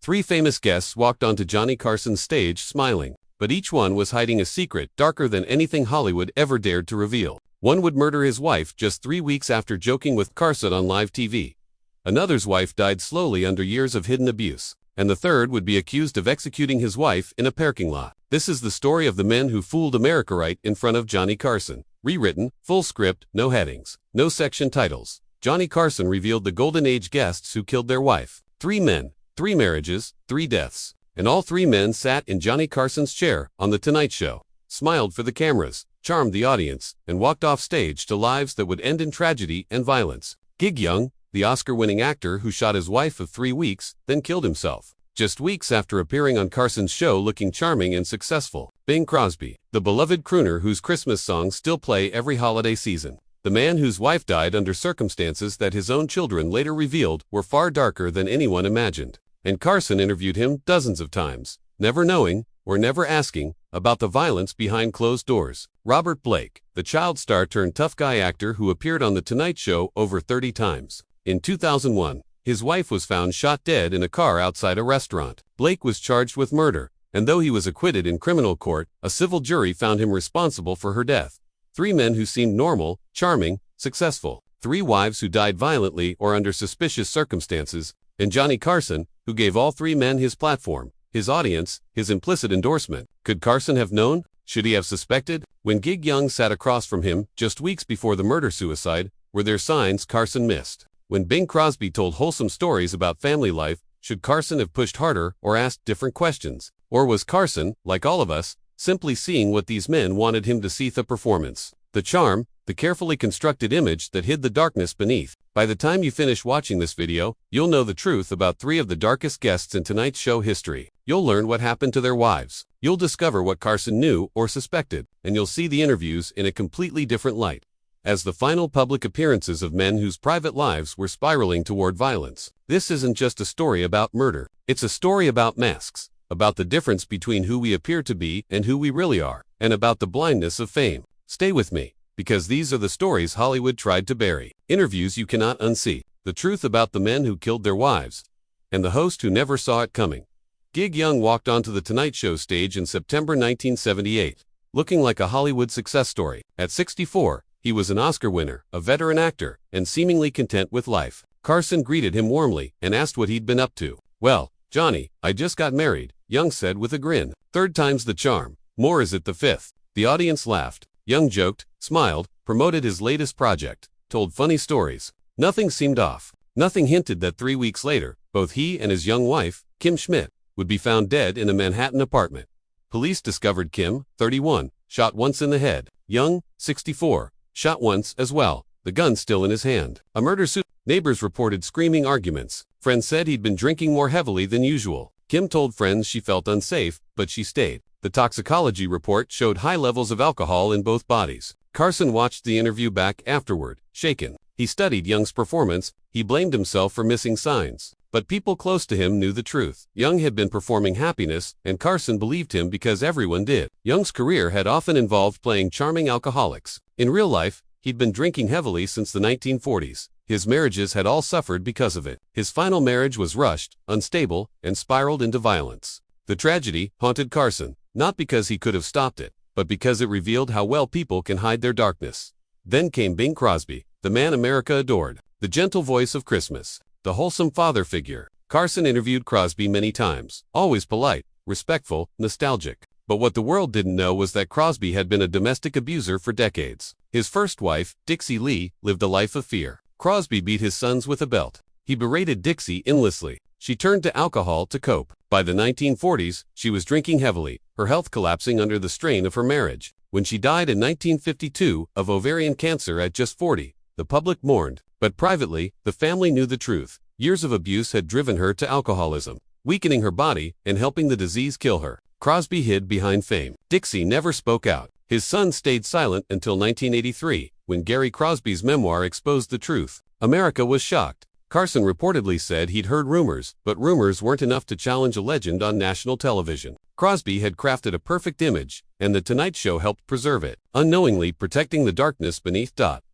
Three famous guests walked onto Johnny Carson's stage smiling, but each one was hiding a secret darker than anything Hollywood ever dared to reveal. One would murder his wife just 3 weeks after joking with Carson on live TV. Another's wife died slowly under years of hidden abuse. And the third would be accused of executing his wife in a parking lot. This is the story of the men who fooled America right in front of Johnny Carson. Rewritten, full script, no headings, no section titles. Johnny Carson revealed the Golden Age guests who killed their wife. 3 men, 3 marriages, 3 deaths. And all 3 men sat in Johnny Carson's chair on The Tonight Show, smiled for the cameras, charmed the audience, and walked off stage to lives that would end in tragedy and violence. Gig Young, the Oscar-winning actor who shot his wife of 3 weeks, then killed himself, just weeks after appearing on Carson's show looking charming and successful. Bing Crosby, the beloved crooner whose Christmas songs still play every holiday season. The man whose wife died under circumstances that his own children later revealed were far darker than anyone imagined. And Carson interviewed him dozens of times, never knowing, or never asking, about the violence behind closed doors. Robert Blake, the child star turned tough guy actor who appeared on The Tonight Show over 30 times. In 2001, his wife was found shot dead in a car outside a restaurant. Blake was charged with murder, and though he was acquitted in criminal court, a civil jury found him responsible for her death. 3 men who seemed normal, charming, successful. 3 wives who died violently or under suspicious circumstances. And Johnny Carson, who gave all 3 men his platform, his audience, his implicit endorsement. Could Carson have known? Should he have suspected? When Gig Young sat across from him just weeks before the murder-suicide, were there signs Carson missed? When Bing Crosby told wholesome stories about family life, should Carson have pushed harder or asked different questions? Or was Carson, like all of us, simply seeing what these men wanted him to see? The performance, the charm, the carefully constructed image that hid the darkness beneath. By the time you finish watching this video, you'll know the truth about 3 of the darkest guests in Tonight Show history. You'll learn what happened to their wives. You'll discover what Carson knew or suspected, and you'll see the interviews in a completely different light. As the final public appearances of men whose private lives were spiraling toward violence. This isn't just a story about murder. It's a story about masks, about the difference between who we appear to be and who we really are, and about the blindness of fame. Stay with me, because these are the stories Hollywood tried to bury. Interviews you cannot unsee. The truth about the men who killed their wives, and the host who never saw it coming. Gig Young walked onto the Tonight Show stage in September 1978, looking like a Hollywood success story. At 64, he was an Oscar winner, a veteran actor, and seemingly content with life. Carson greeted him warmly and asked what he'd been up to. "Well, Johnny, I just got married," Young said with a grin. "Third time's the charm. More is it the 5th. The audience laughed. Young joked, smiled, promoted his latest project, told funny stories. Nothing seemed off. Nothing hinted that 3 weeks later, both he and his young wife, Kim Schmidt, would be found dead in a Manhattan apartment. Police discovered Kim, 31, shot once in the head. Young, 64, shot once as well, the gun still in his hand. A murder suit. Neighbors reported screaming arguments. Friends said he'd been drinking more heavily than usual. Kim told friends she felt unsafe, but she stayed. The toxicology report showed high levels of alcohol in both bodies. Carson watched the interview back afterward, shaken. He studied Young's performance. He blamed himself for missing signs. But people close to him knew the truth. Young had been performing happiness, and Carson believed him because everyone did. Young's career had often involved playing charming alcoholics. In real life, he'd been drinking heavily since the 1940s. His marriages had all suffered because of it. His final marriage was rushed, unstable, and spiraled into violence. The tragedy haunted Carson, not because he could have stopped it, but because it revealed how well people can hide their darkness. Then came Bing Crosby, the man America adored, the gentle voice of Christmas, the wholesome father figure. Carson interviewed Crosby many times, always polite, respectful, nostalgic. But what the world didn't know was that Crosby had been a domestic abuser for decades. His first wife, Dixie Lee, lived a life of fear. Crosby beat his sons with a belt. He berated Dixie endlessly. She turned to alcohol to cope. By the 1940s, she was drinking heavily, her health collapsing under the strain of her marriage. When she died in 1952 of ovarian cancer at just 40, the public mourned. But privately, the family knew the truth. Years of abuse had driven her to alcoholism, weakening her body and helping the disease kill her. Crosby hid behind fame. Dixie never spoke out. His son stayed silent until 1983, when Gary Crosby's memoir exposed the truth. America was shocked. Carson reportedly said he'd heard rumors, but rumors weren't enough to challenge a legend on national television. Crosby had crafted a perfect image, and The Tonight Show helped preserve it, unknowingly protecting the darkness beneath.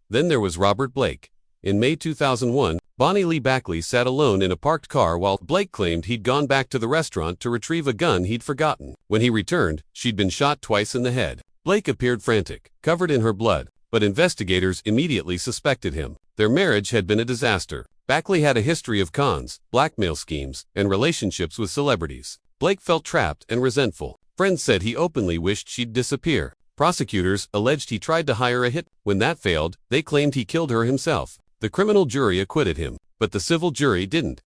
Then there was Robert Blake. In May 2001, Bonnie Lee Backley sat alone in a parked car while Blake claimed he'd gone back to the restaurant to retrieve a gun he'd forgotten. When he returned, she'd been shot twice in the head. Blake appeared frantic, covered in her blood, but investigators immediately suspected him. Their marriage had been a disaster. Backley had a history of cons, blackmail schemes, and relationships with celebrities. Blake felt trapped and resentful. Friends said he openly wished she'd disappear. Prosecutors alleged he tried to hire a hit. When that failed, they claimed he killed her himself. The criminal jury acquitted him, but the civil jury didn't.